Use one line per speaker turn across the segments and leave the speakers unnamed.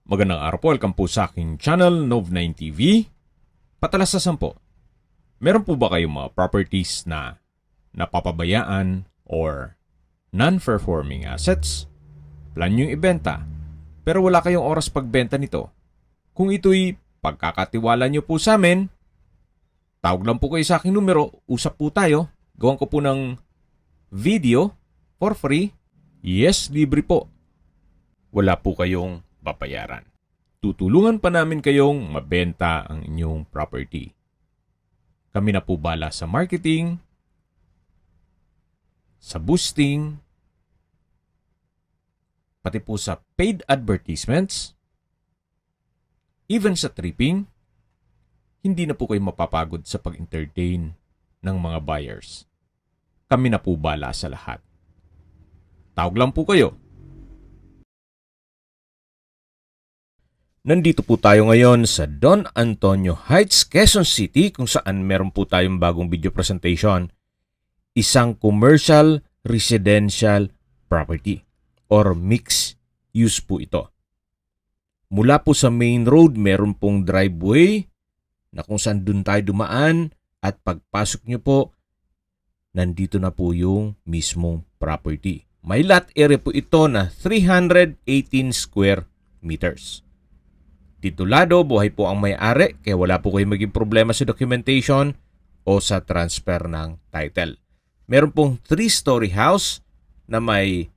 Magandang araw po, welcome po sa aking channel, Nov9 TV. Patalasasan po, meron po ba kayong mga properties na napapabayaan or non-performing assets? Plan nyo ibenta, pero wala kayong oras pagbenta nito. Kung ito'y pagkakatiwala nyo po sa amin, tawag lang po kayo sa aking numero, usap po tayo, gawan ko po ng video for free. Yes, libre po. Wala po kayong babayaran. Tutulungan pa namin kayong mabenta ang inyong property. Kami na po bala sa marketing, sa boosting, pati po sa paid advertisements, even sa tripping. Hindi na po kayo mapapagod sa pag-entertain ng mga buyers. Kami na po bala sa lahat. Tawag lang po kayo. Nandito po tayo ngayon sa Don Antonio Heights, Quezon City kung saan meron po tayong bagong video presentation. Isang commercial residential property or mixed use po ito. Mula po sa main road meron pong driveway na kung saan dun tayo dumaan at pagpasok nyo po, nandito na po yung mismong property. May lot area po ito na 318 square meters. Titulado, buhay po ang may-ari kaya wala po kayong maging problema sa documentation o sa transfer ng title. Meron pong 3-story house na may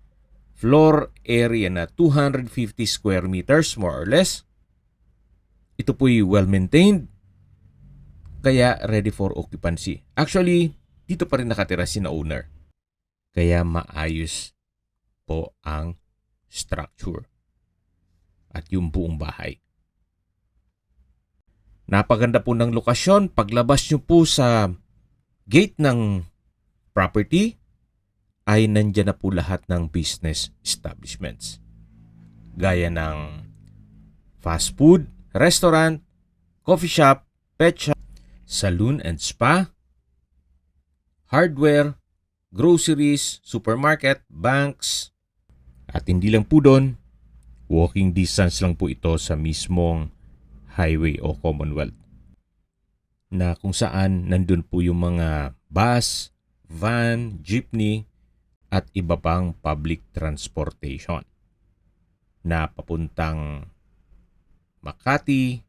floor area na 250 square meters more or less. Ito po'y well-maintained kaya ready for occupancy. Actually, dito pa rin nakatira si na owner. Kaya maayos po ang structure at yung buong bahay. Napaganda po ng lokasyon. Paglabas nyo po sa gate ng property, ay nandyan na po lahat ng business establishments. Gaya ng fast food, restaurant, coffee shop, pet shop, saloon and spa, hardware, groceries, supermarket, banks, at hindi lang po doon, walking distance lang po ito sa mismong highway o Commonwealth na kung saan nandun po yung mga bus, van, jeepney at iba pang public transportation na papuntang Makati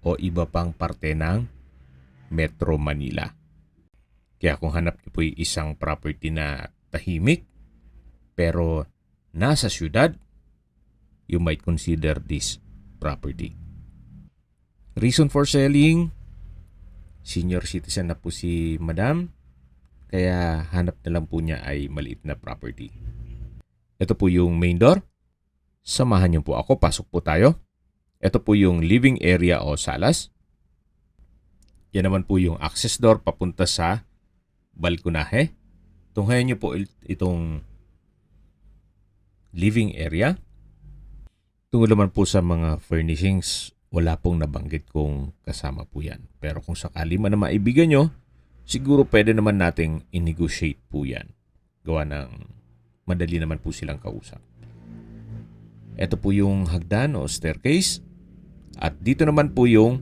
o iba pang parte ng Metro Manila. Kaya kung hanap niyo po yung isang property na tahimik pero nasa syudad, you might consider this property. Reason for selling, senior citizen na po si madam, kaya hanap na lang po niya ay maliit na property. Ito po yung main door. Samahan niyo po ako, pasok po tayo. Ito po yung living area o salas. Yan naman po yung access door papunta sa balkonahe. Tunghayan niyo po itong living area. Tungkol naman po sa mga furnishings, wala pong nabanggit kung kasama po yan. Pero kung sakali man na maibigan nyo, siguro pwede naman nating i-negotiate po yan. Gawa ng madali naman po silang kausap. Ito po yung hagdan o staircase. At dito naman po yung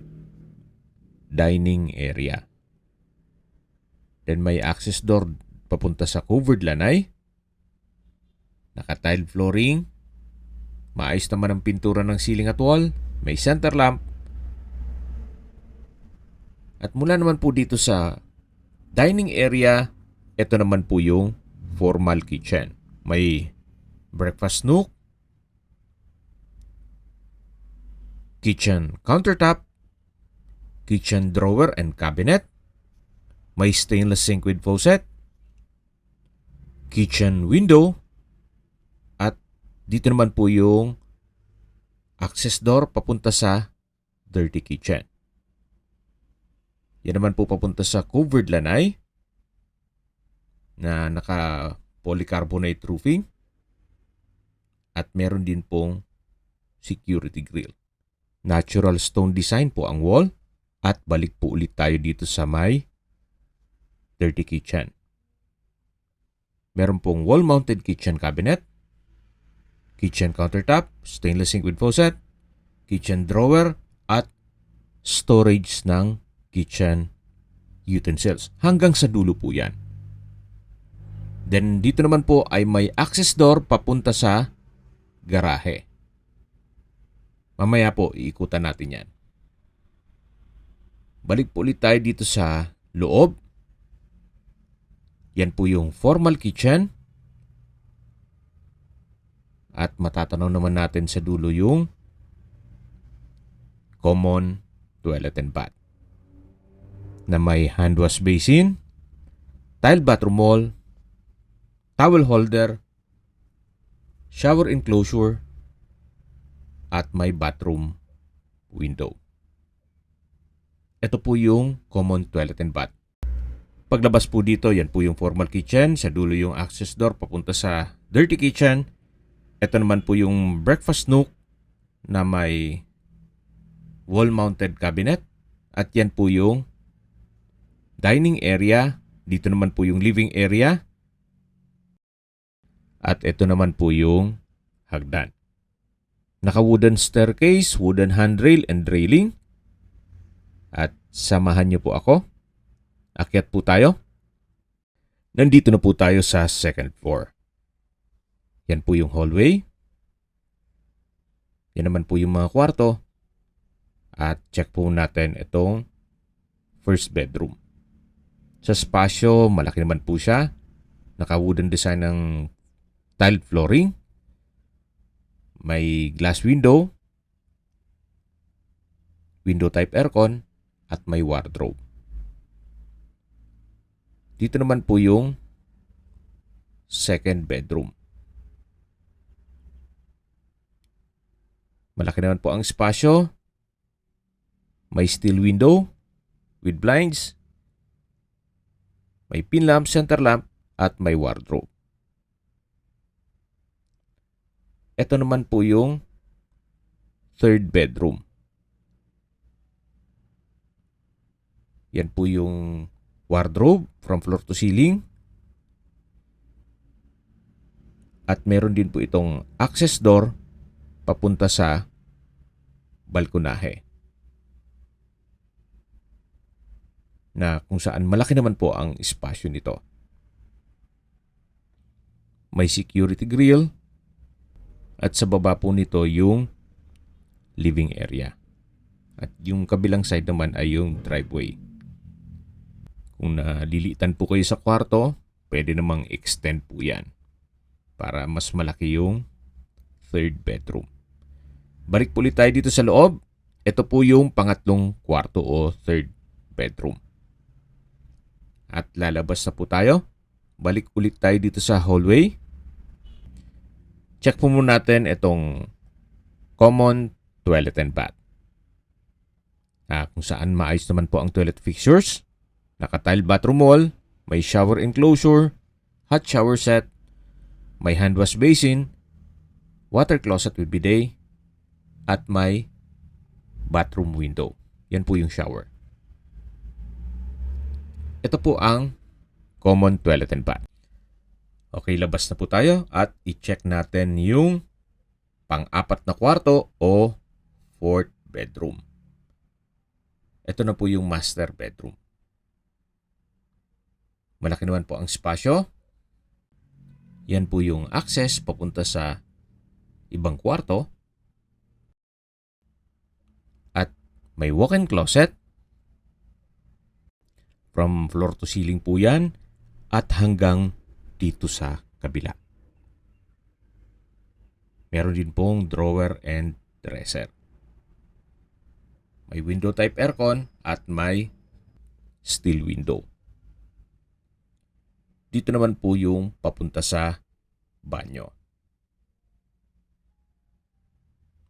dining area. Then may access door papunta sa covered lanay. Naka-tile flooring. Maayos naman ang pintura ng ceiling at wall. May center lamp. At mula naman po dito sa dining area, ito naman po yung formal kitchen. May breakfast nook, kitchen countertop, kitchen drawer and cabinet, may stainless sink with faucet, kitchen window, dito naman po yung access door papunta sa dirty kitchen. Yan naman po papunta sa covered lanay na naka-polycarbonate roofing at meron din pong security grill. Natural stone design po ang wall at balik po ulit tayo dito sa may dirty kitchen. Meron pong wall-mounted kitchen cabinet kitchen countertop, stainless sink with faucet, kitchen drawer, at storage ng kitchen utensils. Hanggang sa dulo po yan. Then dito naman po ay may access door papunta sa garahe. Mamaya po iikutan natin yan. Balik po ulit tayo dito sa loob. Yan po yung formal kitchen. At matatanaw naman natin sa dulo yung common toilet and bath na may hand wash basin, tile bathroom wall, towel holder, shower enclosure, at may bathroom window. Ito po yung common toilet and bath. Paglabas po dito, yan po yung formal kitchen. Sa dulo yung access door papunta sa dirty kitchen. Ito naman po yung breakfast nook na may wall-mounted cabinet. At yan po yung dining area. Dito naman po yung living area. At ito naman po yung hagdan. Naka-wooden staircase, wooden handrail and railing. At samahan niyo po ako. Akyat po tayo. Nandito na po tayo sa second floor. Yan po yung hallway. Yan naman po yung mga kwarto. At check po natin itong first bedroom. Sa spasyo, malaki naman po siya. Naka-wooden design ng tiled flooring. May glass window. Window type aircon. At may wardrobe. Dito naman po yung second bedroom. Malaki naman po ang espasyo. May steel window with blinds. May pin lamp, center lamp, at may wardrobe. Ito naman po yung third bedroom. Yan po yung wardrobe from floor to ceiling. At meron din po itong access door papunta sa balkonahe. Na kung saan malaki naman po ang espasyo nito. May security grill. At sa baba po nito yung living area. At yung kabilang side naman ay yung driveway. Kung nalilitan po kayo sa kwarto, pwede namang extend po yan para mas malaki yung third bedroom. Balik po ulit tayo dito sa loob. Ito po yung pangatlong kwarto o third bedroom. At lalabas na po tayo. Balik ulit tayo dito sa hallway. Check po muna natin itong common toilet and bath. Kung saan maayos naman po ang toilet fixtures. Naka-tile bathroom wall, may shower enclosure, hot shower set, may hand wash basin, water closet with bidet, at may bathroom window. Yan po yung shower. Ito po ang common toilet and bath. Okay, labas na po tayo at i-check natin yung pang-apat na kwarto o fourth bedroom. Ito na po yung master bedroom. Malaki naman po ang espasyo. Yan po yung access papunta sa ibang kwarto. At may walk-in closet. From floor to ceiling po yan. At hanggang dito sa kabila. Meron din pong drawer and dresser. May window type aircon at may steel window. Dito naman po yung papunta sa banyo.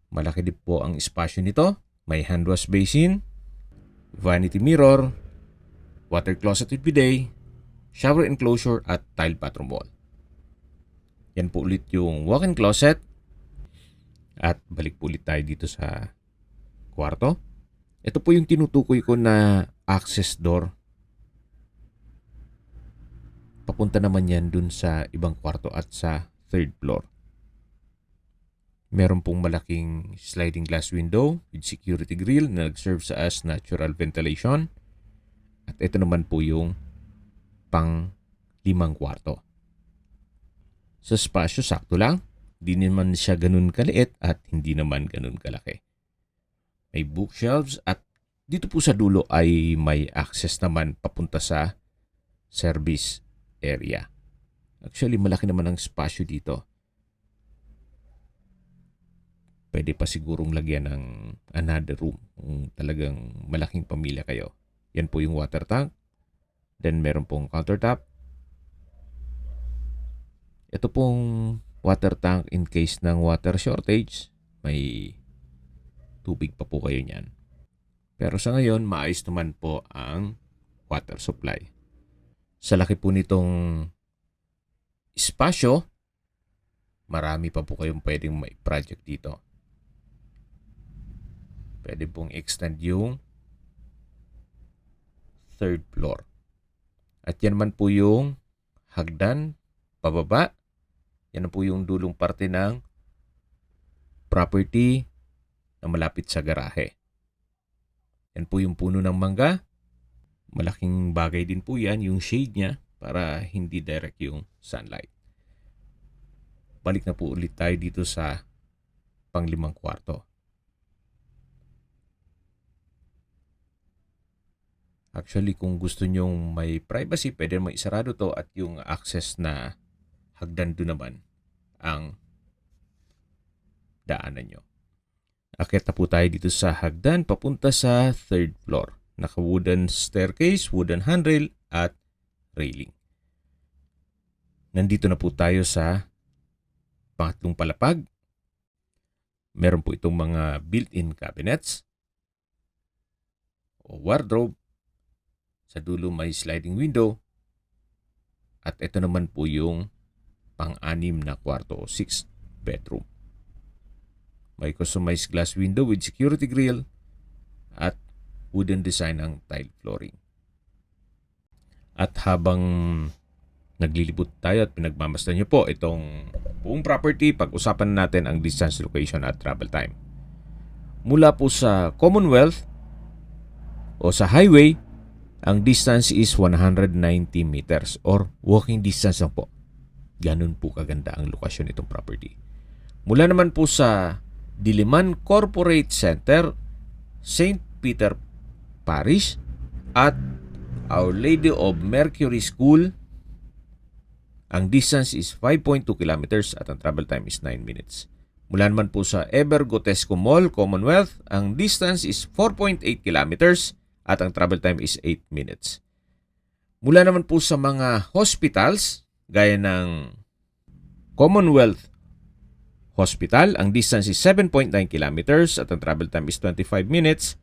Malaki din po ang espasyo nito. May hand wash basin, vanity mirror, water closet with bidet, shower enclosure at tile bathroom wall. Yan po ulit yung walk-in closet. At balik po ulit tayo dito sa kwarto. Ito po yung tinutukoy ko na access door. Papunta naman yan dun sa ibang kwarto at sa third floor. Meron pong malaking sliding glass window with security grill na nag-serve sa as natural ventilation. At ito naman po yung pang 5 kwarto. Sa spasyo, sakto lang. Di naman siya ganun kaliit at hindi naman ganun kalaki. May bookshelves at dito po sa dulo ay may access naman papunta sa service area. Actually, malaki naman ang spasyo dito. Pwede pa sigurong lagyan ng another room kung talagang malaking pamilya kayo. Yan po yung water tank. Then meron pong countertop. Ito pong water tank in case ng water shortage. May tubig pa po kayo niyan. Pero sa ngayon, maayos naman po ang water supply. Sa laki po nitong espasyo, marami pa po kayong pwedeng may project dito. Pwede pong extend yung third floor. At yan man po yung hagdan, pababa. Yan po yung dulong parte ng property na malapit sa garahe. Yan po yung puno ng mangga. Malaking bagay din po yan, yung shade niya para hindi direct yung sunlight. Balik na po ulit tayo dito sa pang 5 kwarto. Actually, kung gusto nyong may privacy, pwede mo isarado to at yung access na hagdan doon naman ang daanan nyo. Akit na po tayo dito sa hagdan papunta sa third floor. Naka-wooden staircase, wooden handrail at railing. Nandito na po tayo sa pangatlong palapag. Meron po itong mga built-in cabinets o wardrobe. Sa dulo may sliding window. At ito naman po yung pang-6 na kwarto o 6th bedroom. May customized glass window with security grill at wooden design ang tile flooring. At habang naglilibot tayo at pinagmamasdan nyo po itong buong property, pag-usapan natin ang distance, location at travel time. Mula po sa Commonwealth o sa highway, ang distance is 190 meters or walking distance lang po. Ganun po kaganda ang lokasyon nitong property. Mula naman po sa Diliman Corporate Center, St. Peter Parish at Our Lady of Mercury School, ang distance is 5.2 kilometers at ang travel time is 9 minutes. Mula naman po sa Ever Gotesco Mall, Commonwealth, ang distance is 4.8 kilometers at ang travel time is 8 minutes. Mula naman po sa mga hospitals, gaya ng Commonwealth Hospital, ang distance is 7.9 kilometers at ang travel time is 25 minutes.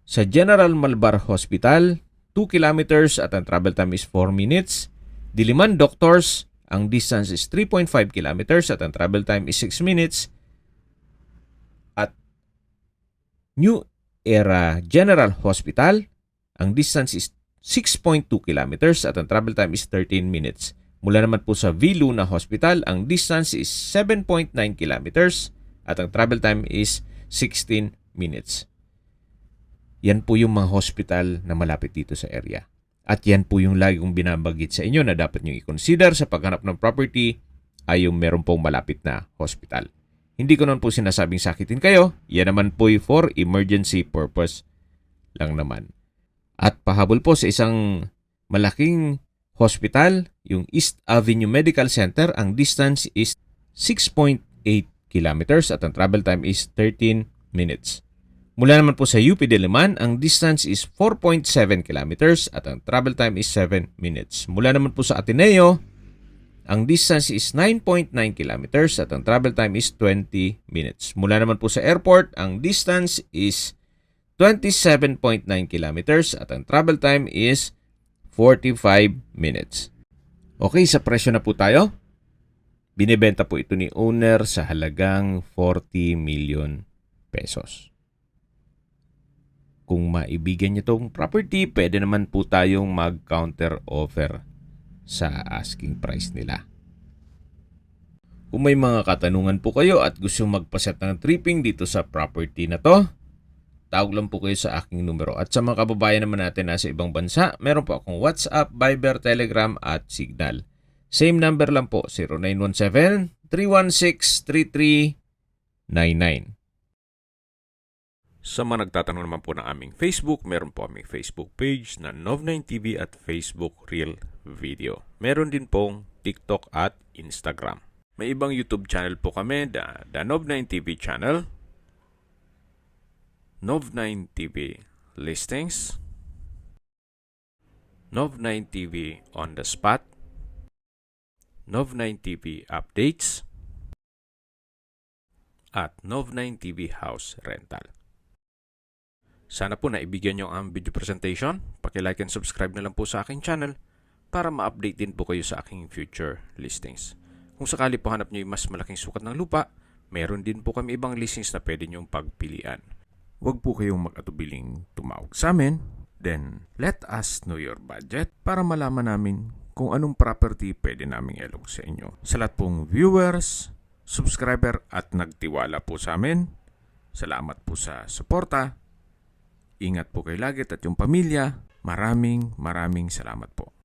Sa General Malbar Hospital, 2 kilometers at ang travel time is 4 minutes. Diliman Doctors, ang distance is 3.5 kilometers at ang travel time is 6 minutes. At New Era General Hospital, ang distance is 6.2 kilometers at ang travel time is 13 minutes. Mula naman po sa V. Luna Hospital, ang distance is 7.9 kilometers at ang travel time is 16 minutes. Yan po yung mga hospital na malapit dito sa area. At yan po yung lagi kong binabanggit sa inyo na dapat nyo i-consider sa paghanap ng property ay yung meron pong malapit na hospital. Hindi ko naman po sinasabing sakitin kayo. Yan naman po for emergency purpose lang naman. At pahabol po sa isang malaking hospital, yung East Avenue Medical Center, ang distance is 6.8 kilometers at ang travel time is 13 minutes. Mula naman po sa UP Diliman, ang distance is 4.7 kilometers at ang travel time is 7 minutes. Mula naman po sa Ateneo, ang distance is 9.9 kilometers at ang travel time is 20 minutes. Mula naman po sa airport, ang distance is 27.9 kilometers at ang travel time is 45 minutes. Okay, sa presyo na po tayo. Binibenta po ito ni owner sa halagang 40 million pesos. Kung maibigyan niyo itong property, pwede naman po tayong mag-counter offer sa asking price nila. Kung may mga katanungan po kayo at gusto magpaset ng tripping dito sa property na to, tawag lang po kayo sa aking numero. At sa mga kababayan naman natin nasa ibang bansa, meron po akong WhatsApp, Viber, Telegram at Signal. Same number lang po, 0917-316-3399. Sa mga nagtatanong naman po ng aming Facebook, meron po aming Facebook page na Nov9TV at Facebook Real Video. Meron din pong TikTok at Instagram. May ibang YouTube channel po kami, the Nov9TV channel, Nov9TV Listings, Nov9TV On The Spot, Nov9TV Updates, at Nov9TV House Rental. Sana po naibigyan nyo ang video presentation. Paki-like and subscribe na lang po sa aking channel para ma-update din po kayo sa aking future listings. Kung sakali po hanap nyo yung mas malaking sukat ng lupa, meron din po kami ibang listings na pwede nyong pagpilian. Huwag po kayong mag-atubiling tumawag sa amin. Then, let us know your budget para malaman namin kung anong property pwede naming ilog sa inyo. Sa lahat pong viewers, subscriber at nagtiwala po sa amin, salamat po sa suporta. Ingat po kayo lagi at yung pamilya. Maraming salamat po.